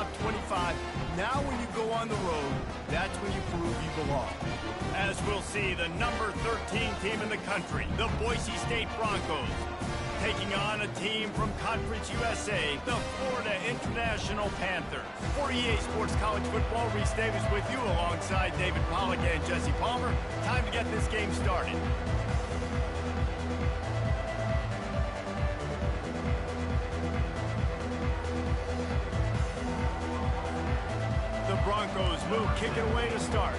top 25. Now when you go on the road, that's when you prove you belong. As we'll see, the number 13 team in the country, the Boise State Broncos, taking on a team from Conference USA, the Florida International Panthers. For EA Sports College Football, Reese Davis with you alongside David Pollack and Jesse Palmer. Time to get this game started. The Broncos will kick it away to start.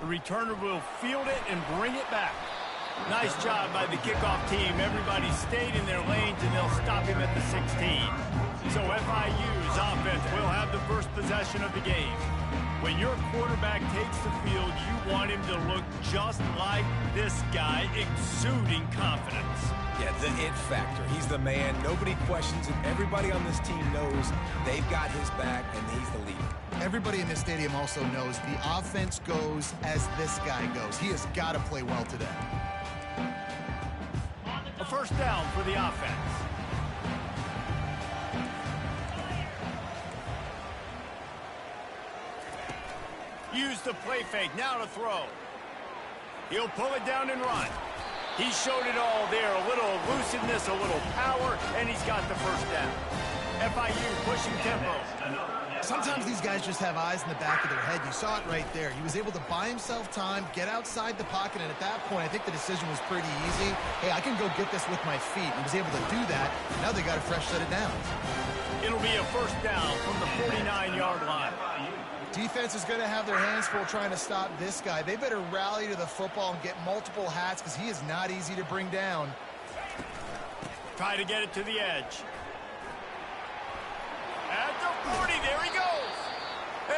The returner will field it and bring it back. Nice job by the kickoff team. Everybody stayed in their lanes, and they'll stop him at the 16. So FIU's offense will have the first possession of the game. When your quarterback takes the field, you want him to look just like this guy, exuding confidence. Yeah, the it factor. He's the man. Nobody questions it. Everybody on this team knows they've got his back, and he's the leader. Everybody in this stadium also knows the offense goes as this guy goes. He has got to play well today. A first down for the offense. Use the play fake, now to throw. He'll pull it down and run. He showed it all there, a little elusiveness, a little power, and he's got the first down. FIU pushing tempo. Sometimes these guys just have eyes in the back of their head. You saw it right there. He was able to buy himself time, get outside the pocket, and at that point, I think the decision was pretty easy. Hey, I can go get this with my feet. He was able to do that. Now they got a fresh set of downs. It'll be a first down from the 49-yard line. Defense is going to have their hands full trying to stop this guy. They better rally to the football and get multiple hats because he is not easy to bring down. Try to get it to the edge. At the 40, there he goes.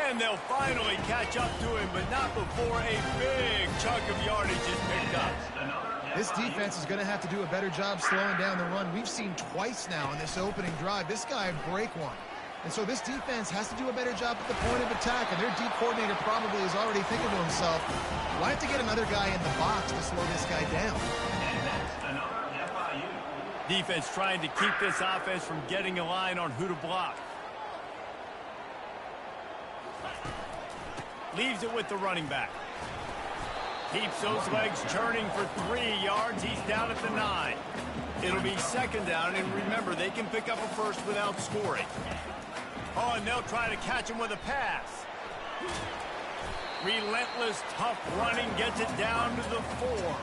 And they'll finally catch up to him, but not before a big chunk of yardage is picked up. This defense is going to have to do a better job slowing down the run. We've seen twice now in this opening drive. This guy break one. And so this defense has to do a better job at the point of attack, and their D coordinator probably is already thinking to himself, well, I have to get another guy in the box to slow this guy down. Defense trying to keep this offense from getting a line on who to block. Leaves it with the running back. Keeps those legs churning for 3 yards. He's down at the 9. It'll be second down, and remember, they can pick up a first without scoring. Oh, and they'll try to catch him with a pass. Relentless, tough running gets it down to the 4.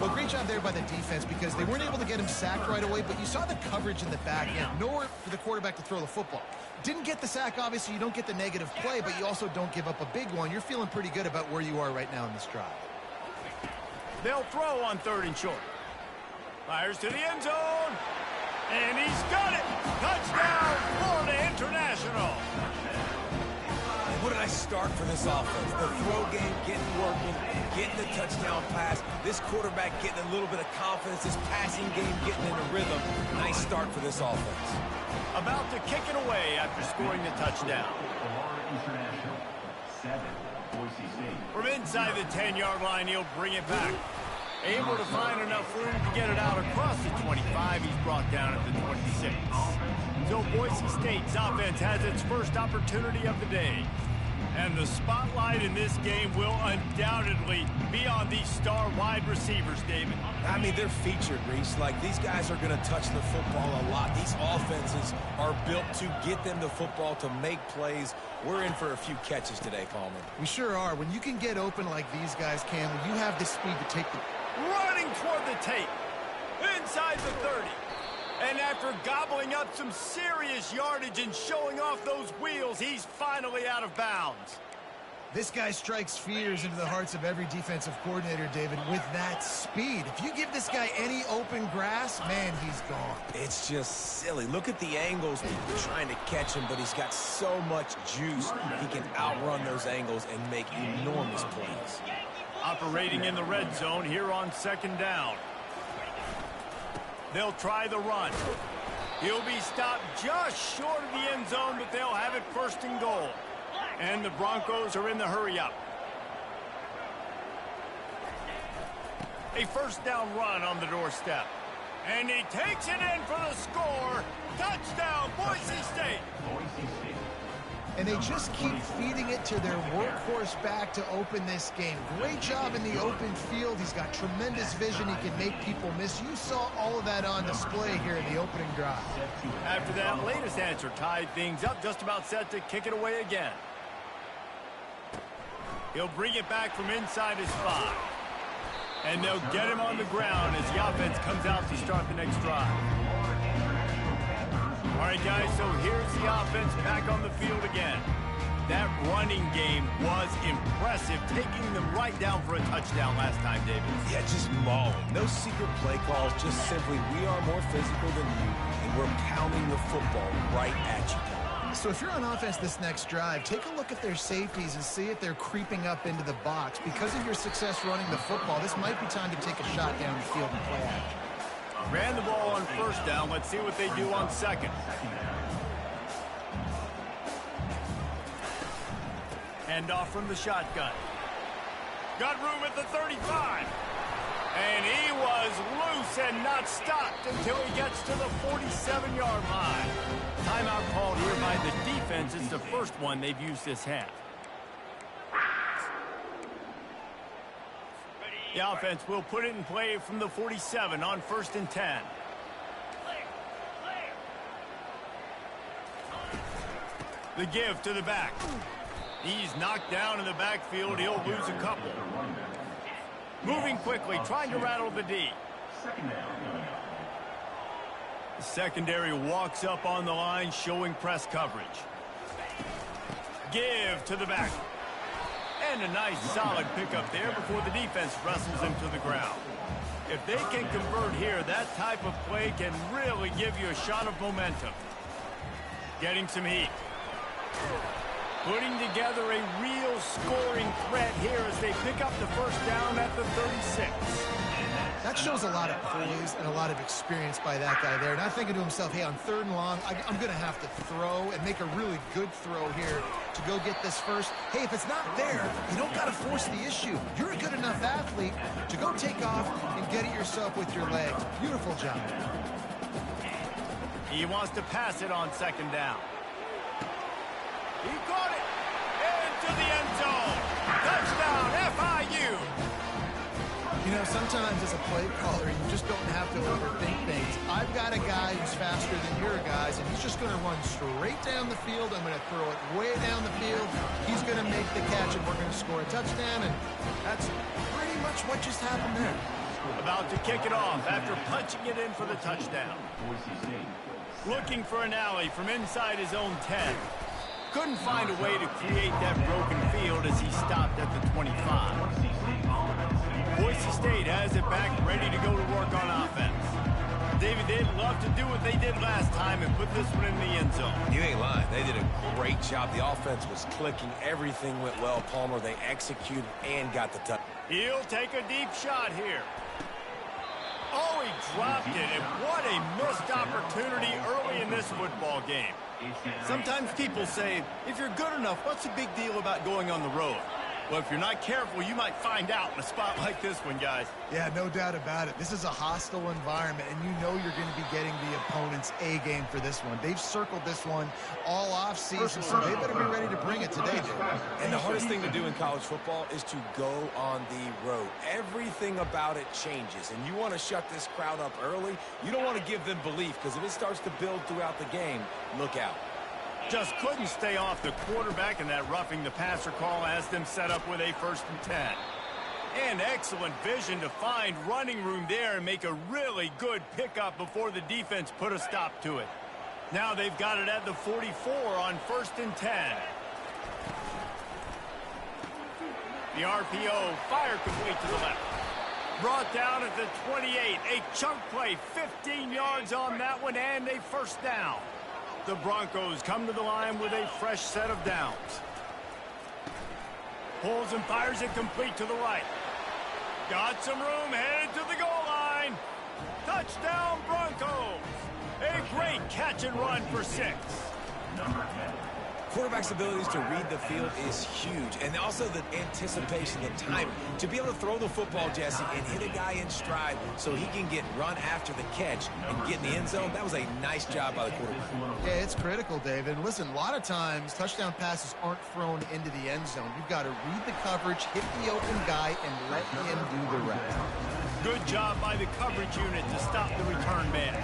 Well, great job there by the defense because they weren't able to get him sacked right away, but you saw the coverage in the back end. Nowhere for the quarterback to throw the football. Didn't get the sack, obviously. You don't get the negative play, but you also don't give up a big one. You're feeling pretty good about where you are right now in this drive. They'll throw on 3rd and short. Fires to the end zone. And he's got it. Touchdown, Florida International. What did I start for this offense? The throw game getting working, getting the touchdown pass. This quarterback getting a little bit of confidence. This passing game getting in a rhythm. Nice start for this offense. About to kick it away after scoring the touchdown. From inside the 10-yard line, he'll bring it back. Able to find enough room to get it out across the 25. He's brought down at the 26. So Boise State's offense has its first opportunity of the day. And the spotlight in this game will undoubtedly be on these star wide receivers, David. I mean, they're featured, Reese. Like, these guys are going to touch the football a lot. These offenses are built to get them the football, to make plays. We're in for a few catches today, Palmer. We sure are. When you can get open like these guys can, when you have the speed to take the... Running toward the tape. Inside the 30. And after gobbling up some serious yardage and showing off those wheels, he's finally out of bounds. This guy strikes fears into the hearts of every defensive coordinator, David, with that speed. If you give this guy any open grass, man, he's gone. It's just silly. Look at the angles. People trying to catch him, but he's got so much juice. He can outrun those angles and make enormous plays. Operating in the red zone here on 2nd down. They'll try the run. He'll be stopped just short of the end zone, but they'll have it 1st and goal. And the Broncos are in the hurry-up. A first down run on the doorstep. And he takes it in for the score. Touchdown, Boise State. And they just keep feeding it to their workhorse back to open this game. Great job in the open field. He's got tremendous vision. He can make people miss. You saw all of that on display here in the opening drive. After that latest answer tied things up, just about set to kick it away again. He'll bring it back from inside his 5. And they'll get him on the ground as the offense comes out to start the next drive. All right, guys, so here's the offense back on the field again. That running game was impressive, taking them right down for a touchdown last time, David. Yeah, just mauling. No secret play calls, just simply we are more physical than you, and we're pounding the football right at you. So if you're on offense this next drive, take a look at their safeties and see if they're creeping up into the box. Because of your success running the football, this might be time to take a shot down the field and play action. Ran the ball on first down. Let's see what they do on second. Hand off from the shotgun. Got room at the 35. And he was loose and not stopped until he gets to the 47-yard line. Timeout called here by the defense. It's the first one they've used this half. The offense will put it in play from the 47 on 1st and 10. The give to the back. He's knocked down in the backfield. He'll lose a couple. Moving quickly, trying to rattle the D. The secondary walks up on the line, showing press coverage. Give to the back. And a nice solid pickup there before the defense wrestles him to the ground. If they can convert here, that type of play can really give you a shot of momentum. Getting some heat. Putting together a real scoring threat here as they pick up the first down at the 36. That shows a lot of poise and a lot of experience by that guy there. Not thinking to himself, hey, on 3rd and long, I'm going to have to throw and make a really good throw here to go get this first. Hey, if it's not there, you don't got to force the issue. You're a good enough athlete to go take off and get it yourself with your legs. Beautiful job. He wants to pass it on 2nd down. He caught it into the end zone. Touchdown, FIU. You know, sometimes as a play caller, you just don't have to overthink things. I've got a guy who's faster than your guys, and he's just going to run straight down the field. I'm going to throw it way down the field. He's going to make the catch, and we're going to score a touchdown, and that's pretty much what just happened there. About to kick it off after punching it in for the touchdown. Looking for an alley from inside his own 10. Couldn't find a way to create that broken field as he stopped at the 25. Boise State has it back, ready to go to work on offense. David, they'd love to do what they did last time and put this one in the end zone. You ain't lying. They did a great job. The offense was clicking. Everything went well, Palmer. They executed and got the touch. He'll take a deep shot here. Oh, he dropped it, and what a missed opportunity early in this football game. Sometimes people say, if you're good enough, what's the big deal about going on the road? Well, if you're not careful, you might find out in a spot like this one, guys. Yeah, no doubt about it. This is a hostile environment, and you know you're going to be getting the opponent's A game for this one. They've circled this one all offseason, so they better be ready to bring it today, dude. And the hardest thing to do in college football is to go on the road. Everything about it changes, and you want to shut this crowd up early. You don't want to give them belief, because if it starts to build throughout the game, look out. Just couldn't stay off the quarterback, and that roughing the passer call has them set up with a 1st and 10. And excellent vision to find running room there and make a really good pickup before the defense put a stop to it. Now they've got it at the 44 on 1st and 10. The RPO, fire complete to the left. Brought down at the 28. A chunk play, 15 yards on that one, and a 1st down. The Broncos come to the line with a fresh set of downs. Pulls and fires it complete to the right. Got some room, headed to the goal line. Touchdown, Broncos. A great catch and run for 6. Quarterback's abilities to read the field is huge, and also the anticipation, the timing. To be able to throw the football, Jesse, and hit a guy in stride so he can get run after the catch and get in the end zone, that was a nice job by the quarterback. Yeah, it's critical, David. Listen, a lot of times touchdown passes aren't thrown into the end zone. You've got to read the coverage, hit the open guy, and let him do the rest. Good job by the coverage unit to stop the return man.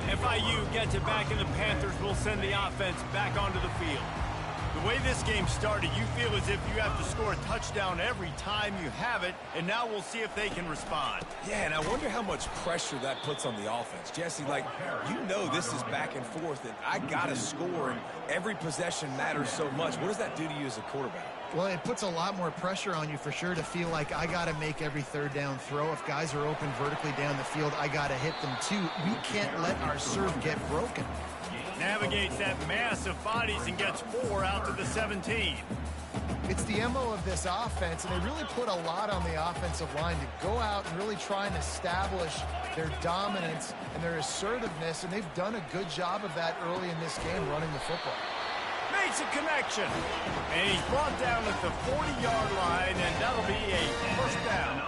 FIU gets it back, and the Panthers will send the offense back onto the field. The way this game started, you feel as if you have to score a touchdown every time you have it, and now we'll see if they can respond. Yeah, and I wonder how much pressure that puts on the offense. Jesse, like, you know this is back and forth, and I got to score, and every possession matters so much. What does that do to you as a quarterback? Well, it puts a lot more pressure on you for sure to feel like I got to make every third down throw. If guys are open vertically down the field, I got to hit them too. We can't let our serve get broken. Navigates that mass of bodies and gets 4 out to the 17. It's the MO of this offense, and they really put a lot on the offensive line to go out and really try and establish their dominance and their assertiveness, and they've done a good job of that early in this game running the football. Makes a connection, and he's brought down at the 40-yard line, and that'll be a first down.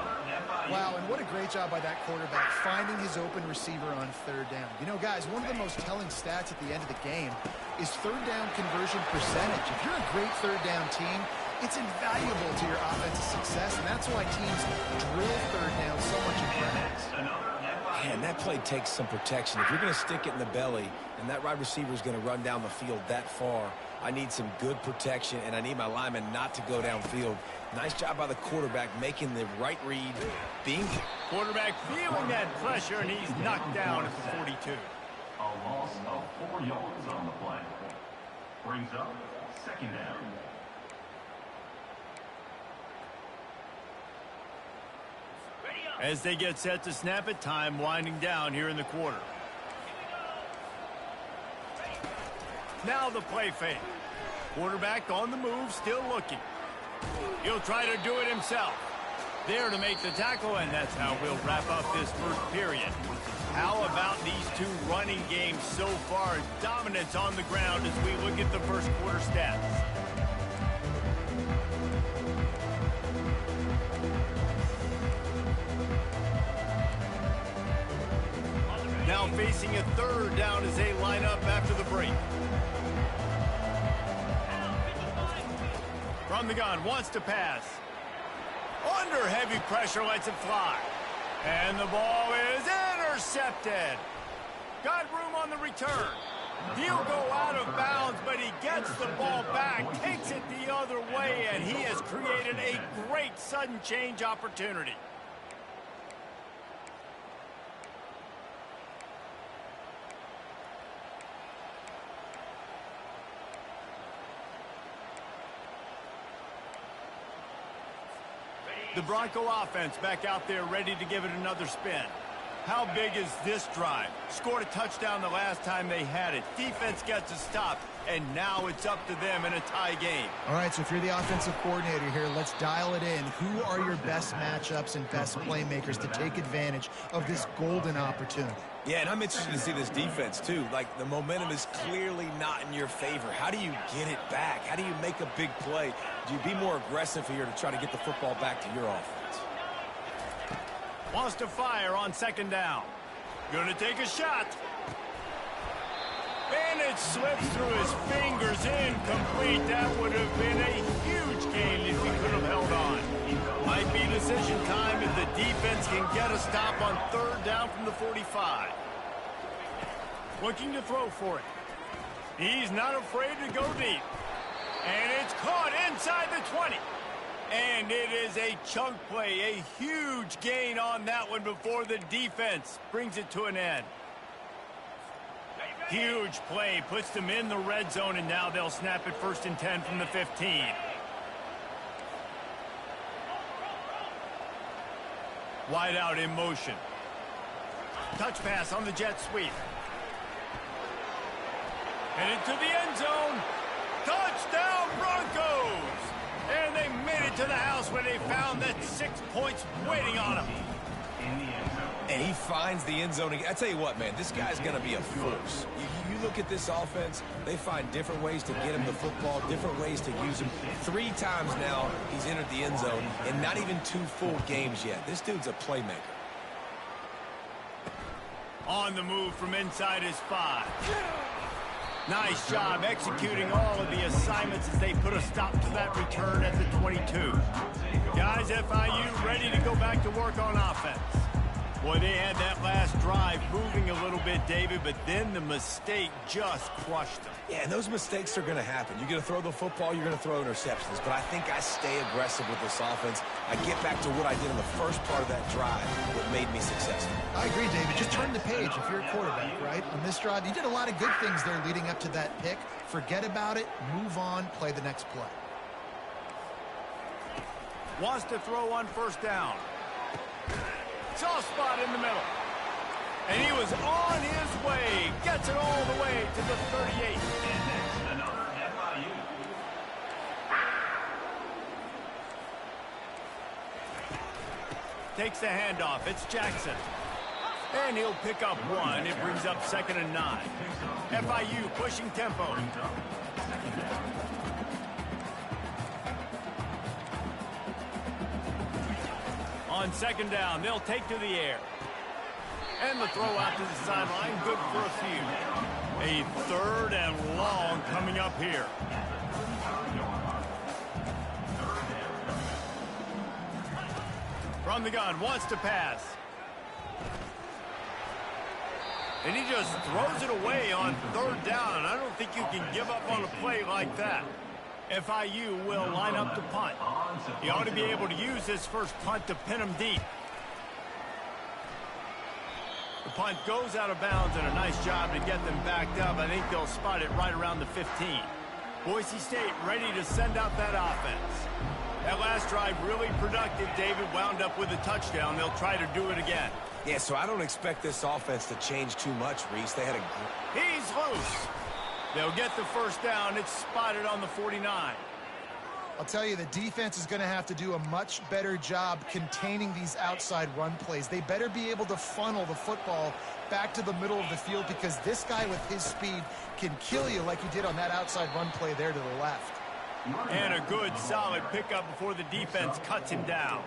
Wow, and what a great job by that quarterback finding his open receiver on third down. You know, guys, one of the most telling stats at the end of the game is third down conversion percentage. If you're a great third down team, it's invaluable to your offensive success, and that's why teams drill third down so much in practice. Man, that play takes some protection. If you're going to stick it in the belly and that wide receiver is going to run down the field that far, I need some good protection, and I need my lineman not to go downfield. Nice job by the quarterback making the right read. Being quarterback feeling that pressure, and he's knocked down at the 42. A loss of 4 yards on the play. Brings up second down. As they get set to snap it, time winding down here in the quarter. Now the play fake. Quarterback on the move, still looking. He'll try to do it himself. There to make the tackle, and that's how we'll wrap up this first period. How about these two running games so far? Dominance on the ground as we look at the first quarter stats. Now facing a third down as they line up after the break. From the gun, wants to pass. Under heavy pressure, lets it fly. And the ball is intercepted. Got room on the return. He'll go out of bounds, but he gets the ball back, takes it the other way, and he has created a great sudden change opportunity. The Bronco offense back out there ready to give it another spin. How big is this drive? Scored a touchdown the last time they had it. Defense gets a stop, and now it's up to them in a tie game. All right, so if you're the offensive coordinator here, let's dial it in. Who are your best matchups and best playmakers to take advantage of this golden opportunity? Yeah, and I'm interested to see this defense, too. Like, the momentum is clearly not in your favor. How do you get it back? How do you make a big play? Do you be more aggressive here to try to get the football back to your offense? Wants to fire on second down. Gonna take a shot. And it slips through his fingers, incomplete. That would have been a huge gain if he could have held on. Might be decision time if the defense can get a stop on third down from the 45. Looking to throw for it. He's not afraid to go deep. And it's caught inside the 20. And it is a chunk play, a huge gain on that one before the defense brings it to an end. Huge play, puts them in the red zone, and now they'll snap it 1st and 10 from the 15. Wide out in motion. Touch pass on the jet sweep. Headed to the end zone. Touchdown Broncos! And they made it to the house where they found that 6 points waiting on them. in the end zone. And he finds the end zone again. I tell you what, man, this guy's going to be a force. You look at this offense, they find different ways to get him the football, different ways to use him. 3 times now he's entered the end zone, and not even 2 full games yet. This dude's a playmaker. On the move from inside his 5. Nice job executing all of the assignments as they put a stop to that return at the 22. Guys, FIU ready to go back to work on offense. Boy, they had that last drive moving a little bit, David, but then the mistake just crushed them. Yeah, and those mistakes are going to happen. You're going to throw the football, you're going to throw interceptions. But I think I stay aggressive with this offense. I get back to what I did in the first part of that drive, what made me successful. I agree, David. Just turn the page if you're a quarterback, right? On this drive, you did a lot of good things there leading up to that pick. Forget about it, move on, play the next play. Wants to throw on first down. Soft spot in the middle. And he was on his way. Gets it all the way to the 38. And next, another FIU. Takes the handoff. It's Jackson. And he'll pick up 1. It brings up 2nd and 9. FIU pushing tempo. On 2nd down, they'll take to the air. And the throw out to the sideline, good for a few. A 3rd and long coming up here. From the gun, wants to pass. And he just throws it away on 3rd down. I don't think you can give up on a play like that. FIU will line up to punt. He ought to be able to use this first punt to pin him deep. The punt goes out of bounds, and a nice job to get them backed up. I think they'll spot it right around the 15. Boise State ready to send out that offense. That last drive really productive. David wound up with a touchdown. They'll try to do it again. Yeah, so I don't expect this offense to change too much, Reese. They had a... He's loose. They'll get the first down. It's spotted on the 49. I'll tell you, the defense is going to have to do a much better job containing these outside run plays. They better be able to funnel the football back to the middle of the field, because this guy with his speed can kill you like he did on that outside run play there to the left. And a good, solid pickup before the defense cuts him down.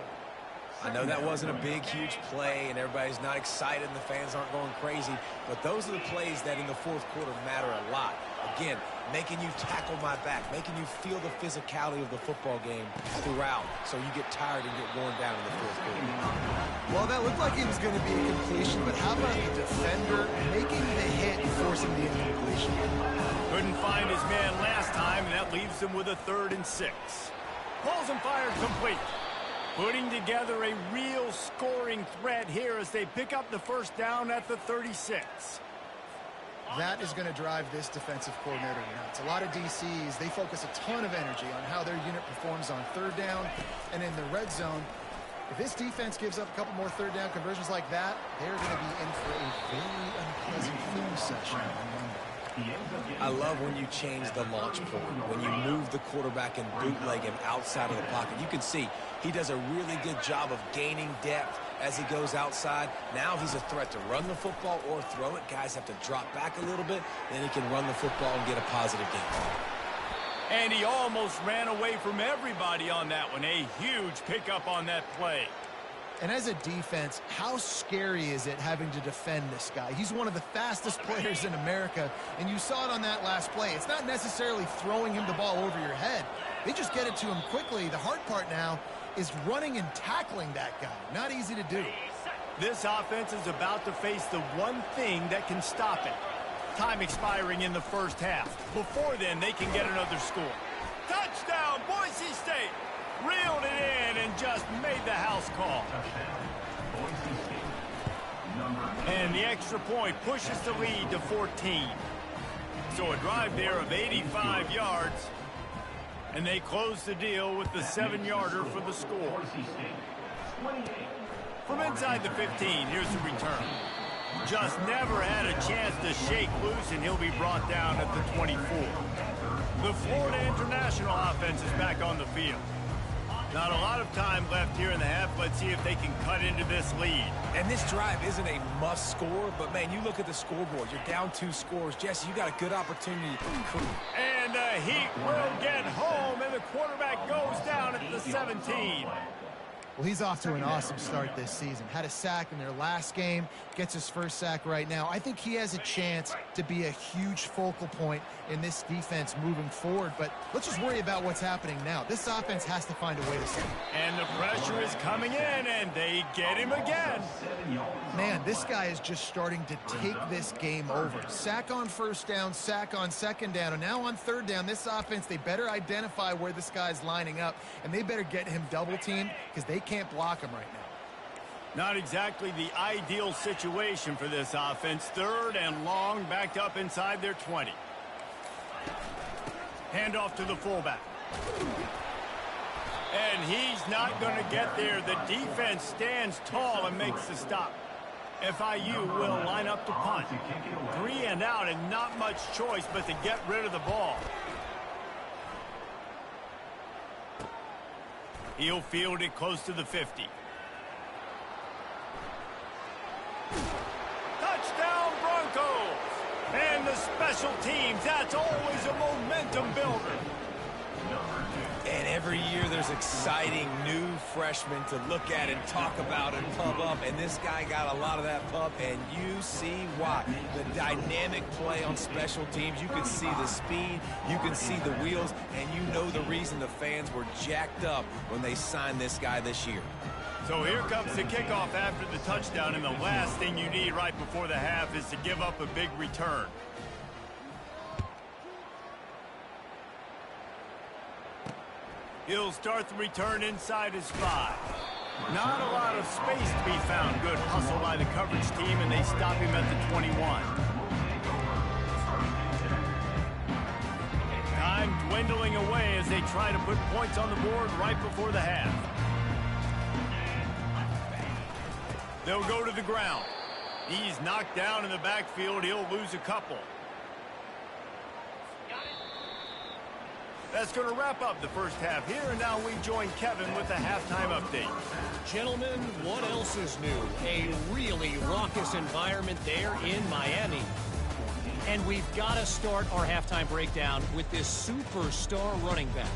I know that wasn't a big, huge play, and everybody's not excited and the fans aren't going crazy, but those are the plays that in the 4th quarter matter a lot. Again, making you tackle my back, making you feel the physicality of the football game throughout, so you get tired and get worn down in the 4th quarter. Well, that looked like it was going to be a completion, but how about the defender making the hit and forcing the incompletion? Couldn't find his man last time, and that leaves him with a 3rd and 6. Pulls and fired complete. Putting together a real scoring threat here as they pick up the first down at the 36. That is going to drive this defensive coordinator nuts. A lot of DCs, they focus a ton of energy on how their unit performs on 3rd down and in the red zone. If this defense gives up a couple more 3rd down conversions like that, they're going to be in for a very unpleasant film session on Monday. I love when you change the launch point, when you move the quarterback and bootleg him outside of the pocket. You can see he does a really good job of gaining depth as he goes outside. Now he's a threat to run the football or throw it. Guys have to drop back a little bit, then he can run the football and get a positive gain. And he almost ran away from everybody on that one. A huge pickup on that play. And as a defense, how scary is it having to defend this guy? He's one of the fastest players in America, and you saw it on that last play. It's not necessarily throwing him the ball over your head. They just get it to him quickly. The hard part now is running and tackling that guy. Not easy to do. This offense is about to face the one thing that can stop it. Time expiring in the first half. Before then, they can get another score. Touchdown, Boise State! Reeled it in and just made the house call. And the extra point pushes the lead to 14. So a drive there of 85 yards. And they close the deal with the 7-yarder for the score. From inside the 15, here's the return. Just never had a chance to shake loose, and he'll be brought down at the 24. The Florida International offense is back on the field. Not a lot of time left here in the half. Let's see if they can cut into this lead. And this drive isn't a must score, but, man, you look at the scoreboard. You're down 2 scores. Jesse, you got a good opportunity. And the Heat will get home, and the quarterback goes down at the 17. Well, he's off to an awesome start this season. Had a sack in their last game, gets his first sack right now. I think he has a chance to be a huge focal point in this defense moving forward, but let's just worry about what's happening now. This offense has to find a way to stop. And the pressure is coming in, and they get him again. Man, this guy is just starting to take this game over. Sack on first down, sack on second down, and now on third down, this offense, they better identify where this guy's lining up, and they better get him double-teamed because they can't block him right now. Not exactly the ideal situation for this offense. Third and long, backed up inside their 20. Handoff to the fullback. And he's not going to get there. The defense stands tall and makes the stop. FIU will line up to punt. 3 and out, and not much choice but to get rid of the ball. He'll field it close to the 50. Touchdown Broncos! And the special teams, that's always a momentum builder. And every year there's exciting new freshmen to look at and talk about and pump up. And this guy got a lot of that pump, and you see why. The dynamic play on special teams. You can see the speed. You can see the wheels. And you know the reason the fans were jacked up when they signed this guy this year. So here comes the kickoff after the touchdown. And the last thing you need right before the half is to give up a big return. He'll start the return inside his 5. Not a lot of space to be found. Good hustle by the coverage team, and they stop him at the 21. Time dwindling away as they try to put points on the board right before the half. They'll go to the ground. He's knocked down in the backfield. He'll lose a couple. That's going to wrap up the first half here, and now we join Kevin with the halftime update. Gentlemen, what else is new? A really raucous environment there in Miami. And we've got to start our halftime breakdown with this superstar running back.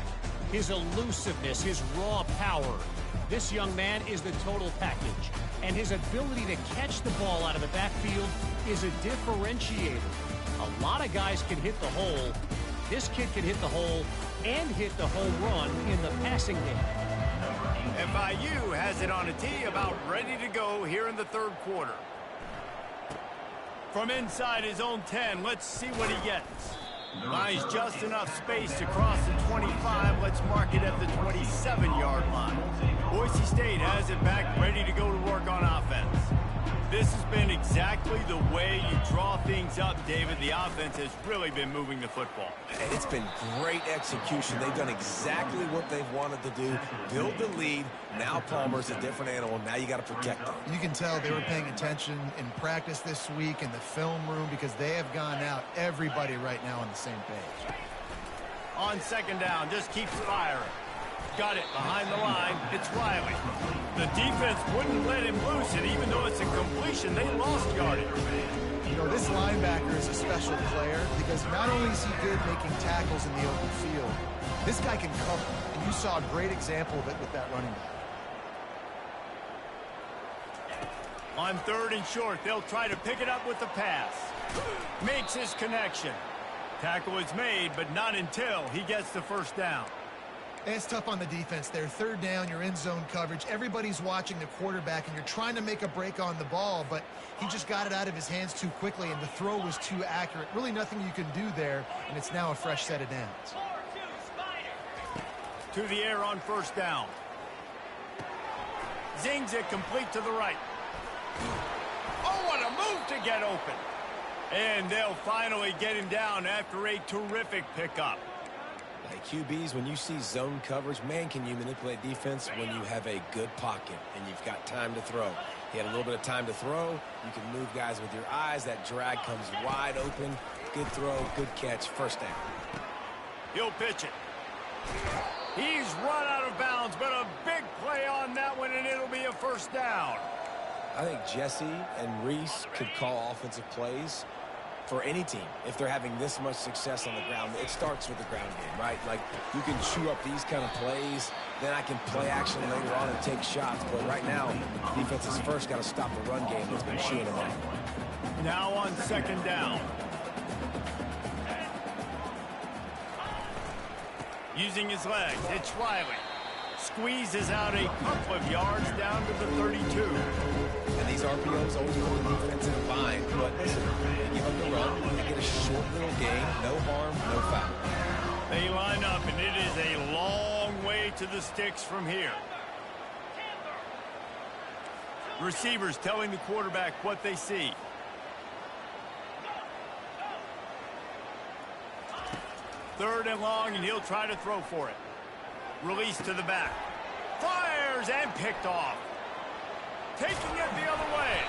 His elusiveness, his raw power. This young man is the total package. And his ability to catch the ball out of the backfield is a differentiator. A lot of guys can hit the hole. This kid can hit the hole and hit the home run in the passing game. FIU has it on a tee, about ready to go here in the third quarter. From inside his own 10, let's see what he gets. Buys just enough space to cross the 25. Let's mark it at the 27-yard line. Boise State has it back, ready to go to work on offense. This has been exactly the way you draw things up, David. The offense has really been moving the football. And it's been great execution. They've done exactly what they've wanted to do. Build the lead. Now Palmer's a different animal. Now you got to protect him. You can tell they were paying attention in practice this week in the film room because they have gone out, everybody right now on the same page. On second down, just keeps firing. Got it behind the line. It's Riley. The defense wouldn't let him loose it, even though it's a completion. They lost yardage. You know, this linebacker is a special player because not only is he good making tackles in the open field, this guy can cover. And you saw a great example of it with that running back. On third and short, they'll try to pick it up with the pass. Makes his connection. Tackle is made, but not until he gets the first down. It's tough on the defense there. Third down, you're in zone coverage. Everybody's watching the quarterback, and you're trying to make a break on the ball, but he just got it out of his hands too quickly, and the throw was too accurate. Really nothing you can do there, and it's now a fresh set of downs. To the air on first down. Zings it complete to the right. Oh, what a move to get open. And they'll finally get him down after a terrific pickup. Like QBs, when you see zone coverage, man, can you manipulate defense when you have a good pocket and you've got time to throw. He had a little bit of time to throw. You can move guys with your eyes. That drag comes wide open. Good throw, good catch, first down. He'll pitch it. He's run out of bounds bounds, but a big play on that one, and it'll be a first down. I think Jesse and Reese could call offensive plays for any team. If they're having this much success on the ground, it starts with the ground game, right? Like, you can chew up these kind of plays, then I can play action later on and take shots. But right now, defense has first got to stop the run game that's been chewing them up. Now on second down. Using his legs, it's Riley. Squeezes out a couple of yards down to the 32. And these RPOs always put the defense in a bind. But listen, they give up the run, they get a short little gain, no harm, no foul. They line up, and it is a long way to the sticks from here. Receivers telling the quarterback what they see. Third and long, and he'll try to throw for it. Release to the back. Fires and picked off. Taking it the other way.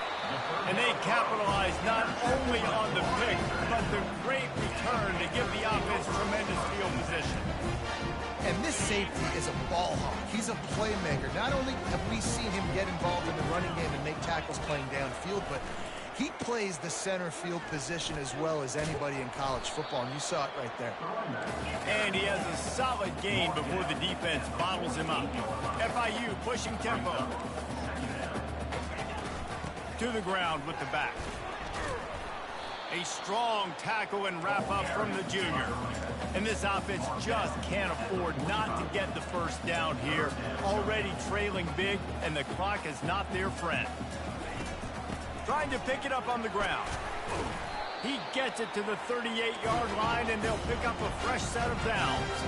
And they capitalize not only on the pick, but the great return to give the offense tremendous field position. And this safety is a ball hawk. He's a playmaker. Not only have we seen him get involved in the running game and make tackles playing downfield, but he plays the center field position as well as anybody in college football, and you saw it right there. And he has a solid gain before the defense bottles him up. FIU pushing tempo. To the ground with the back. A strong tackle and wrap up from the junior. And this offense just can't afford not to get the first down here. Already trailing big, and the clock is not their friend. Trying to pick it up on the ground. He gets it to the 38-yard line, and they'll pick up a fresh set of downs.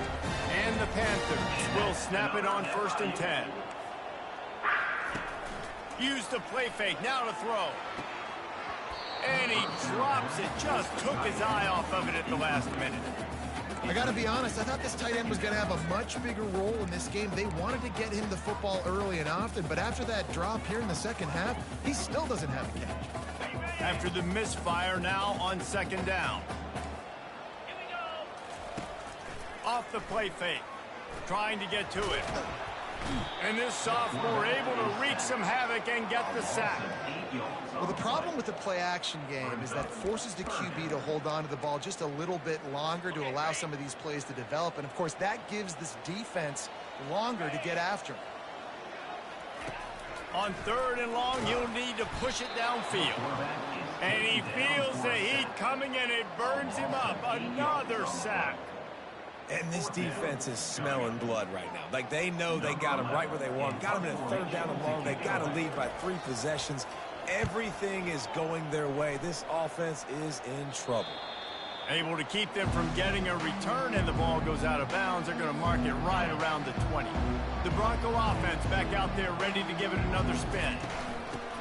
And the Panthers will snap it on 1st and 10. Use the play fake, now to throw. And he drops it, just took his eye off of it at the last minute. I got to be honest, I thought this tight end was going to have a much bigger role in this game. They wanted to get him the football early and often, but after that drop here in the second half, he still doesn't have a catch. After the misfire, now on second down. Off the play fake, trying to get to it. And this sophomore able to wreak some havoc and get the sack. Well, the problem with the play-action game is that it forces the QB to hold on to the ball just a little bit longer to allow some of these plays to develop. And, of course, that gives this defense longer to get after him. On 3rd and long, you'll need to push it downfield. And he feels the heat coming, and it burns him up. Another sack. And this defense is smelling blood right now. Like, they know they got him right where they want. Got him in a 3rd down and long. They got to lead by 3 possessions. Everything is going their way. This offense is in trouble. Able to keep them from getting a return, and the ball goes out of bounds. They're going to mark it right around the 20. The Bronco offense back out there ready to give it another spin.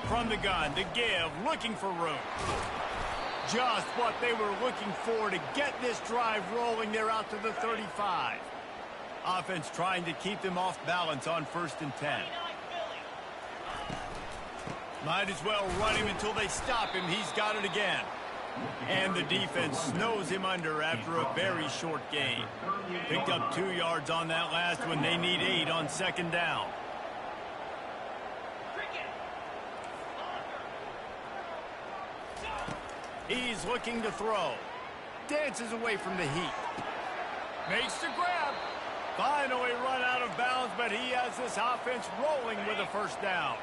From the gun, the give, looking for room. Just what they were looking for to get this drive rolling. They're out to the 35. Offense trying to keep them off balance on 1st and 10. Might as well run him until they stop him. He's got it again. And the defense snows him under after a very short gain. Picked up 2 yards on that last one. They need 8 on second down. He's looking to throw. Dances away from the heat. Makes the grab. Finally run out of bounds, but he has this offense rolling with a first down.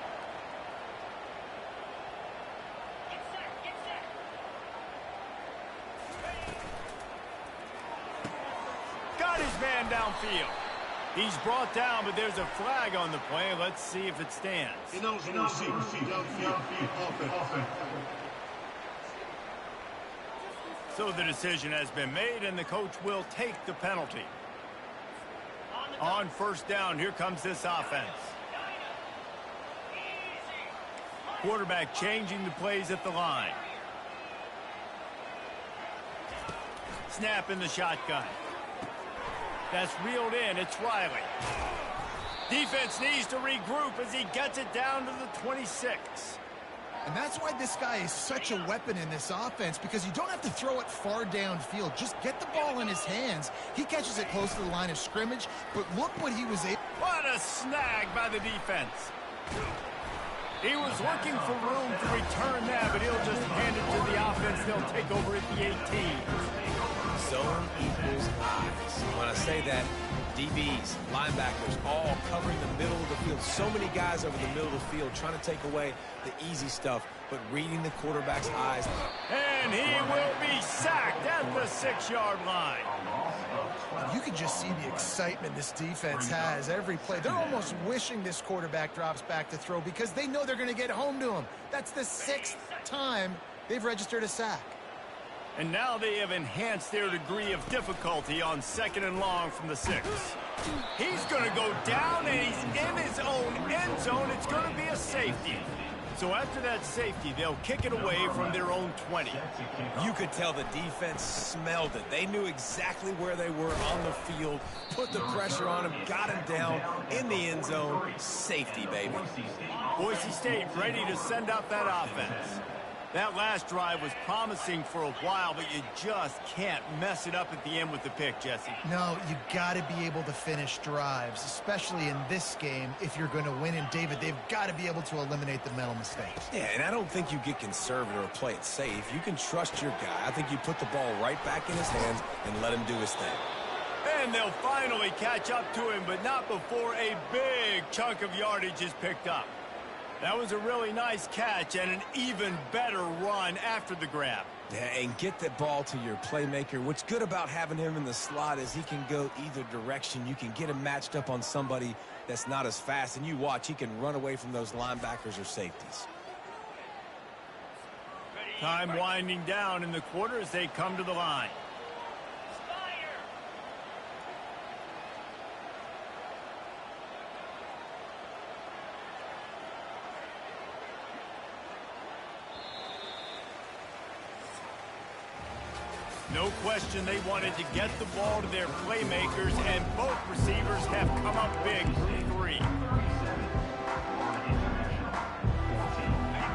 Got his man downfield. He's brought down, but there's a flag on the play. Let's see if it stands. So the decision has been made, and the coach will take the penalty. On 1st down, here comes this offense. Quarterback changing the plays at the line. Snap in the shotgun. That's reeled in. It's Riley. Defense needs to regroup as he gets it down to the 26. And that's why this guy is such a weapon in this offense, because you don't have to throw it far downfield. Just get the ball in his hands. He catches it close to the line of scrimmage, but look what he was able What a snag by the defense. He was looking for room to return that, but he'll just hand it to the offense. They'll take over at the 18. Zone equals eyes. When I say that, DBs, linebackers, all covering the middle of the field. So many guys over the middle of the field trying to take away the easy stuff, but reading the quarterback's eyes. And he will be sacked at the 6-yard line. You can just see the excitement this defense has every play. They're almost wishing this quarterback drops back to throw because they know they're going to get home to him. That's the 6th time they've registered a sack. And now they have enhanced their degree of difficulty on 2nd and long from the 6. He's going to go down, and he's in his own end zone. It's going to be a safety. So after that safety, they'll kick it away from their own 20. You could tell the defense smelled it. They knew exactly where they were on the field, put the pressure on him, got him down in the end zone. Safety, baby. Boise State ready to send up that offense. That last drive was promising for a while, but you just can't mess it up at the end with the pick, Jesse. No, you got to be able to finish drives, especially in this game if you're going to win. And, David, they've got to be able to eliminate the mental mistakes. Yeah, and I don't think you get conservative or play it safe. You can trust your guy. I think you put the ball right back in his hands and let him do his thing. And they'll finally catch up to him, but not before a big chunk of yardage is picked up. That was a really nice catch and an even better run after the grab. Yeah, and get the ball to your playmaker. What's good about having him in the slot is he can go either direction. You can get him matched up on somebody that's not as fast, and you watch, he can run away from those linebackers or safeties. Time winding down in the quarter as they come to the line. No question they wanted to get the ball to their playmakers, and both receivers have come up big through 3.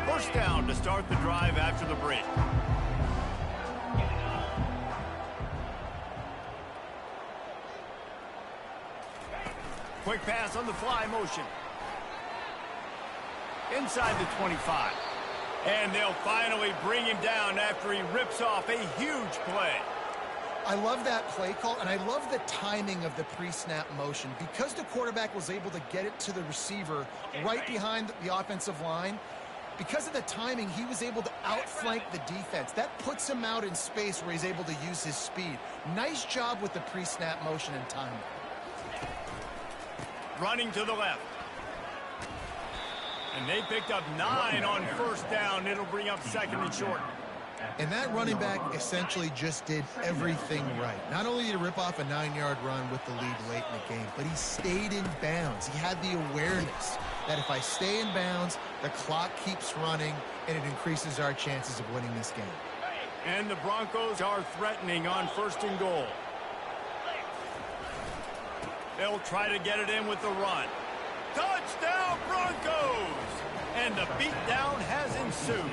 First down to start the drive after the break. Quick pass on the fly motion. Inside the 25. And they'll finally bring him down after he rips off a huge play. I love that play call, and I love the timing of the pre-snap motion. Because the quarterback was able to get it to the receiver right behind the offensive line, because of the timing, he was able to outflank the defense. That puts him out in space where he's able to use his speed. Nice job with the pre-snap motion and timing. Running to the left. And they picked up 9 on first down. It'll bring up 2nd and short. And that running back essentially just did everything right. Not only did he rip off a 9-yard run with the lead late in the game, but he stayed in bounds. He had the awareness that if I stay in bounds, the clock keeps running, and it increases our chances of winning this game. And the Broncos are threatening on 1st and goal. They'll try to get it in with the run. Touchdown, Broncos! And the beatdown has ensued.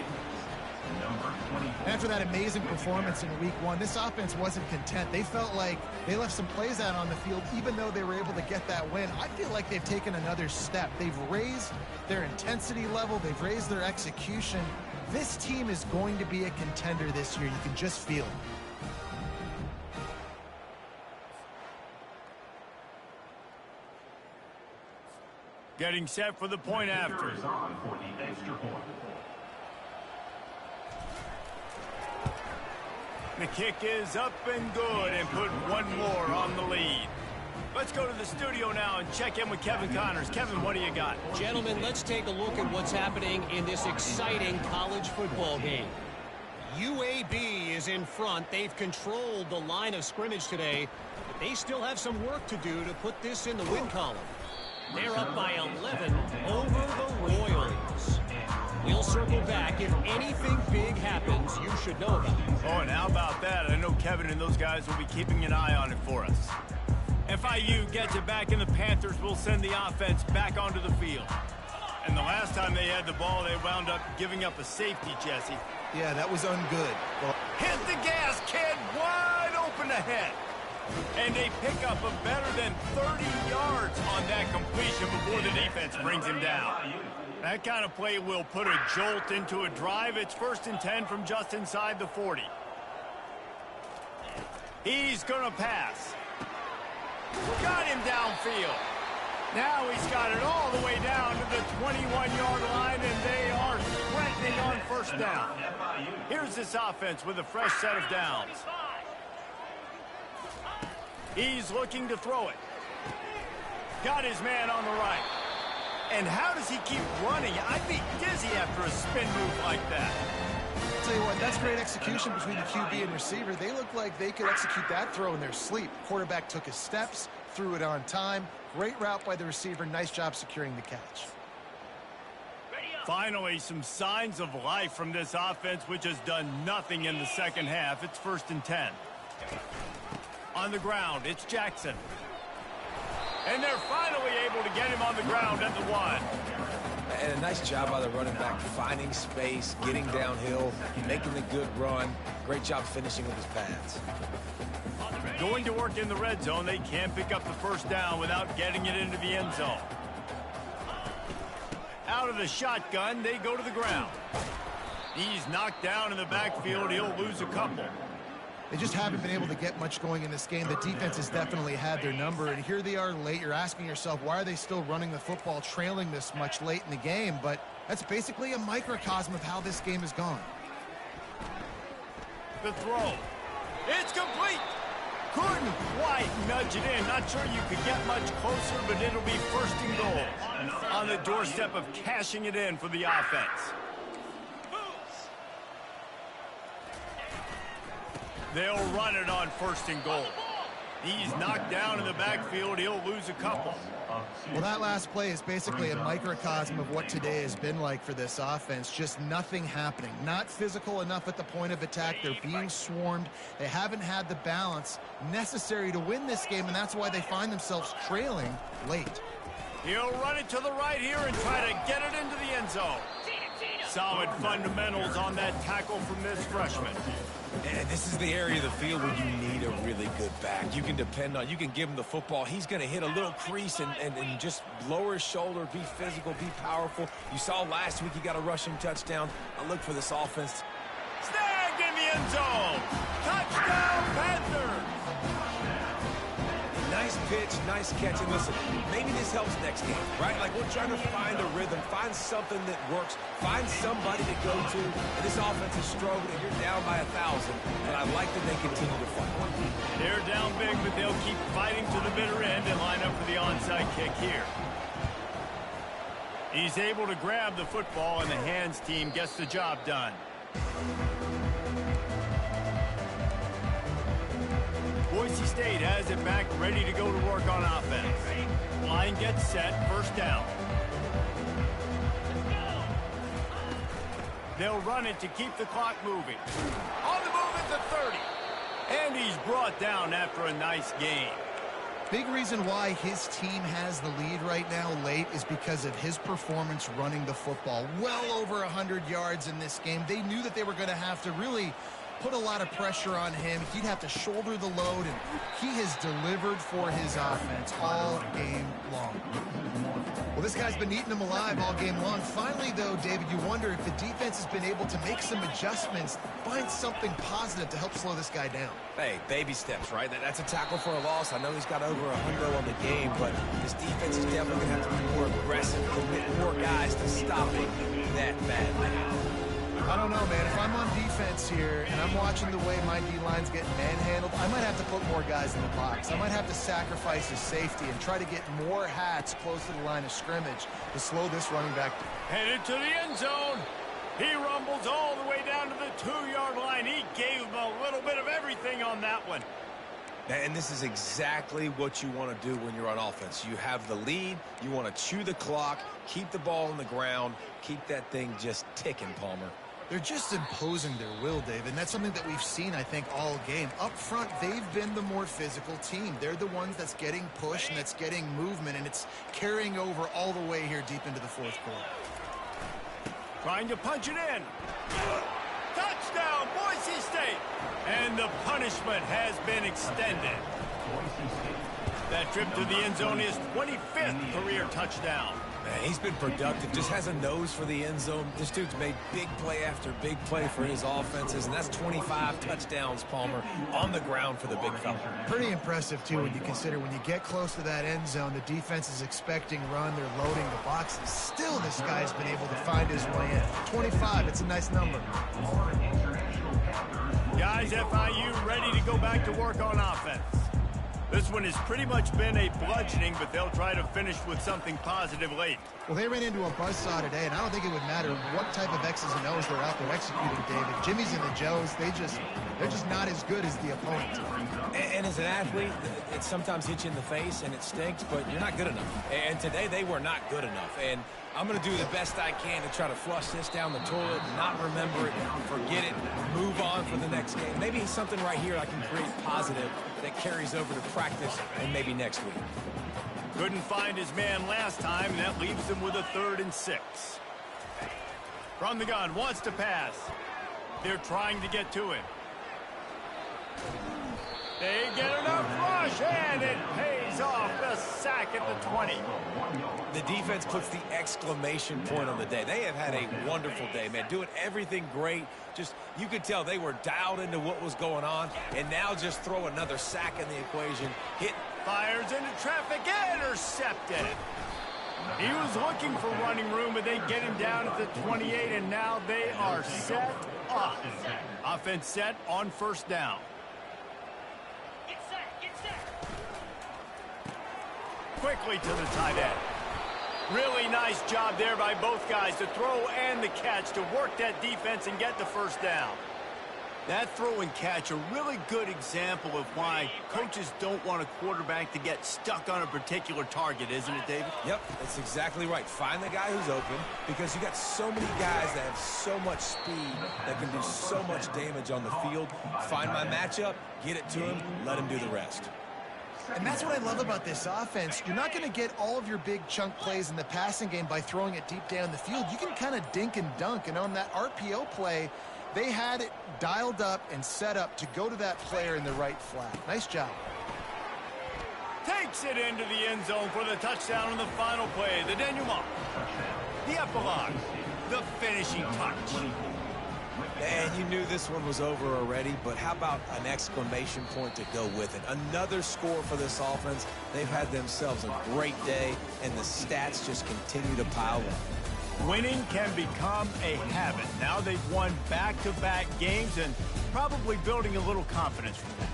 After that amazing performance in Week 1, this offense wasn't content. They felt like they left some plays out on the field, even though they were able to get that win. I feel like they've taken another step. They've raised their intensity level. They've raised their execution. This team is going to be a contender this year. You can just feel it. Getting set for the point after. On for the extra point. The kick is up and good, and put one more on the lead. Let's go to the studio now and check in with Kevin Connors. Kevin, what do you got? Gentlemen, let's take a look at what's happening in this exciting college football game. UAB is in front. They've controlled the line of scrimmage today, but they still have some work to do to put this in the win column. They're up by 11 over the Royals. We'll circle back. If anything big happens, you should know about it. Oh, and how about that? I know Kevin and those guys will be keeping an eye on it for us. FIU gets it back, and the Panthers will send the offense back onto the field. And the last time they had the ball, they wound up giving up a safety, Jesse. Yeah, that was ungood. Well, hit the gas, kid! Wide open ahead. And a pickup of better than 30 yards on that completion before the defense brings him down. That kind of play will put a jolt into a drive. It's 1st and 10 from just inside the 40. He's going to pass. Got him downfield. Now he's got it all the way down to the 21-yard line, and they are threatening on 1st down. Here's this offense with a fresh set of downs. He's looking to throw it. Got his man on the right. And how does he keep running? I'd be dizzy after a spin move like that. I'll tell you what, that's great execution between the QB and receiver. They look like they could execute that throw in their sleep. Quarterback took his steps, threw it on time. Great route by the receiver. Nice job securing the catch. Finally, some signs of life from this offense, which has done nothing in the second half. It's 1st and 10. On the ground, it's Jackson. And they're finally able to get him on the ground at the 1. And a nice job by the running back, finding space, getting downhill, making a good run. Great job finishing with his pads. Going to work in the red zone, they can't pick up the 1st down without getting it into the end zone. Out of the shotgun, they go to the ground. He's knocked down in the backfield. He'll lose a couple. They just haven't been able to get much going in this game. The defense has definitely had their number, and here they are late. You're asking yourself, why are they still running the football, trailing this much late in the game? But that's basically a microcosm of how this game has gone. The throw. It's complete. Couldn't quite nudge it in. Not sure you could get much closer, but it'll be 1st and goal on the doorstep of cashing it in for the offense. They'll run it on 1st and goal. He's knocked down in the backfield. He'll lose a couple. Well, that last play is basically a microcosm of what today has been like for this offense. Just nothing happening. Not physical enough at the point of attack. They're being swarmed. They haven't had the balance necessary to win this game, and that's why they find themselves trailing late. He'll run it to the right here and try to get it into the end zone. Solid fundamentals on that tackle from this freshman. And this is the area of the field where you need a really good back. You can depend on, you can give him the football. He's going to hit a little crease and just lower his shoulder, be physical, be powerful. You saw last week he got a rushing touchdown. I look for this offense. Snagged in the end zone. Touchdown, Panthers. Nice pitch, nice catch. And listen, maybe this helps next game, right? Like we're trying to find a rhythm, find something that works, find somebody to go to. And this offense is struggling, and you're down by 1,000. And I like that they continue to fight. They're down big, but they'll keep fighting to the bitter end and line up for the onside kick here. He's able to grab the football, and the hands team gets the job done. Boise State has it back, ready to go to work on offense. Line gets set, 1st down. They'll run it to keep the clock moving. On the move at the 30. And he's brought down after a nice gain. Big reason why his team has the lead right now late is because of his performance running the football. Well over 100 yards in this game. They knew that they were going to have to really put a lot of pressure on him. He'd have to shoulder the load, and he has delivered for his offense all game long. Well, this guy's been eating them alive all game long. Finally, though, David, you wonder if the defense has been able to make some adjustments, find something positive to help slow this guy down. Hey, baby steps, right? That's a tackle for a loss. I know he's got over 100 on the game, but this defense is definitely going to have to be more aggressive, commit more guys to stopping that badly. I don't know, man. If I'm on defense here and I'm watching the way my D-line's getting manhandled, I might have to put more guys in the box. I might have to sacrifice his safety and try to get more hats close to the line of scrimmage to slow this running back down. Headed to the end zone. He rumbles all the way down to the 2-yard line. He gave him a little bit of everything on that one. And this is exactly what you want to do when you're on offense. You have the lead. You want to chew the clock, keep the ball on the ground, keep that thing just ticking, Palmer. They're just imposing their will, David, and that's something that we've seen, I think, all game. Up front, they've been the more physical team. They're the ones that's getting pushed and that's getting movement, and it's carrying over all the way here deep into the 4th quarter. Trying to punch it in. Touchdown, Boise State! And the punishment has been extended. That trip to the end zone is 25th career touchdown. Man, he's been productive, just has a nose for the end zone. This dude's made big play after big play for his offenses, and that's 25 touchdowns, Palmer, on the ground for the big fella. Pretty impressive, too, when you consider when you get close to that end zone, the defense is expecting run, they're loading the boxes. Still, this guy's been able to find his way in. 25, it's a nice number. Guys, FIU ready to go back to work on offense. This one has pretty much been a bludgeoning, but they'll try to finish with something positive late. Well, they ran into a buzzsaw today, and I don't think it would matter what type of X's and O's they're out there executing, David. Jimmy's and the Joes, they're just not as good as the opponent. And as an athlete, it sometimes hits you in the face, and it stinks, but you're not good enough. And today, they were not good enough. And I'm going to do the best I can to try to flush this down the toilet, not remember it, forget it, move on for the next game. Maybe something right here I can create positive that carries over to practice and maybe next week. Couldn't find his man last time, and that leaves him with a 3rd and 6. From the gun, wants to pass. They're trying to get to him. They get enough rush, and it pays off. The sack at the 20. The defense puts the exclamation point on the day. They have had a wonderful day, man. Doing everything great. Just, you could tell they were dialed into what was going on, and now just throw another sack in the equation. Hit. Fires into traffic, intercepted. He was looking for running room, but they get him down at the 28, and now they are set up. Offense set on 1st down. Quickly to the tight end. Really nice job there by both guys to throw and the catch to work that defense and get the 1st down. That throw and catch, a really good example of why coaches don't want a quarterback to get stuck on a particular target, isn't it, David? Yep, that's exactly right. Find the guy who's open, because you got so many guys that have so much speed that can do so much damage on the field. Find my matchup, get it to him, let him do the rest. And that's what I love about this offense. You're not going to get all of your big chunk plays in the passing game by throwing it deep down the field. You can kind of dink and dunk, and on that RPO play, they had it dialed up and set up to go to that player in the right flat. Nice job. Takes it into the end zone for the touchdown on the final play. The denouement. The epilogue. The finishing touch. And you knew this one was over already, but how about an exclamation point to go with it? Another score for this offense. They've had themselves a great day, and the stats just continue to pile up. Winning can become a habit. Now they've won back-to-back games and probably building a little confidence from that.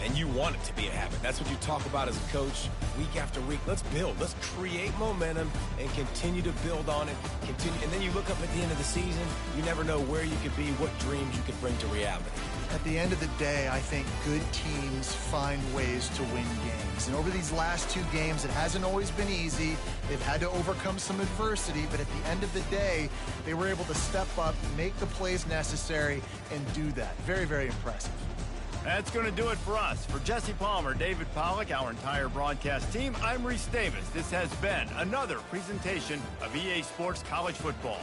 And you want it to be a habit. That's what you talk about as a coach week after week. Let's build. Let's create momentum and continue to build on it. And then you look up at the end of the season, you never know where you could be, what dreams you could bring to reality. At the end of the day, I think good teams find ways to win games. And over these last 2 games, it hasn't always been easy. They've had to overcome some adversity, but at the end of the day, they were able to step up, make the plays necessary, and do that. Very, very impressive. That's going to do it for us. For Jesse Palmer, David Pollack, our entire broadcast team, I'm Reese Davis. This has been another presentation of EA Sports College Football.